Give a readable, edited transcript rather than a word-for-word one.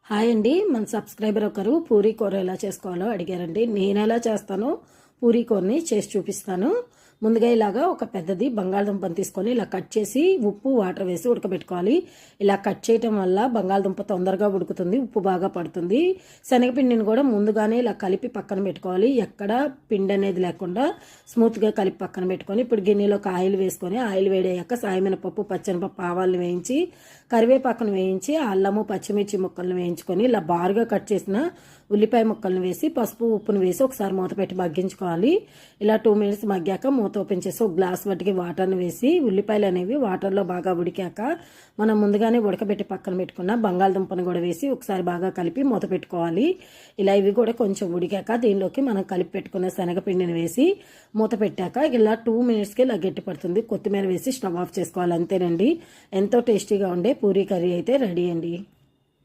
Hi అండి. మన subscriber ఒకరు పూరీ కూర ఎలా చేసుకోవాలో అడిగారండి. నేను ఎలా చేస్తానో పూరీ కూరని చేసి చూపిస్తాను. ముందుగా ఇలాగా ఒక పెద్దది బంగాళదుంపని తీసుకొని ఇలా కట్ చేసి ఉప్పు వాటర్ వేసి ఉడకబెట్టుకోవాలి. ఇలా కట్ చేయటం వల్ల బంగాళదుంప తొందరగా ఉడుకుతుంది, ఉప్పు బాగా పడుతుంది. శనగపిండిని కూడా ముందుగానే ఇలా కలిపి పక్కన పెట్టుకోవాలి. ఎక్కడ పిండి అనేది లేకుండా స్మూత్గా కలిపి పక్కన పెట్టుకొని ఇప్పుడు గిన్నెలోకి ఆయిల్ వేసుకొని ఆయిల్ వేడయ్యాక సాయమినపప్పు, పచ్చనిపప్పు, ఆవాలను వేయించి కరివేపాకును వేయించి అల్లము పచ్చిమిర్చి ముక్కలను వేయించుకొని ఇలా బారుగా కట్ చేసిన ఉల్లిపాయ ముక్కలను వేసి పసుపు ఉప్పును వేసి ఒకసారి మూత పెట్టి మగ్గించుకోవాలి. ఇలా 2 మినిట్స్ మగ్గాక మూత ఓపెన్ చేసి ఒక గ్లాస్ వాటికి వాటర్ని వేసి ఉల్లిపాయలు అనేవి వాటర్లో బాగా ఉడికాక మనం ముందుగానే ఉడకబెట్టి పక్కన పెట్టుకున్న బంగాళదుంపను కూడా వేసి ఒకసారి బాగా కలిపి మూత పెట్టుకోవాలి. ఇలా ఇవి కూడా కొంచెం ఉడికాక దీనిలోకి మనం కలిపి పెట్టుకున్న శనగపిండిని వేసి మూత పెట్టాక ఇలా 2 మినిట్స్కి ఇలా గట్టి పడుతుంది. కొత్తిమీర వేసి స్టవ్ ఆఫ్ చేసుకోవాలి. అంతేనండి, ఎంతో టేస్టీగా ఉండే పూరీ కర్రీ అయితే రెడీ అండి.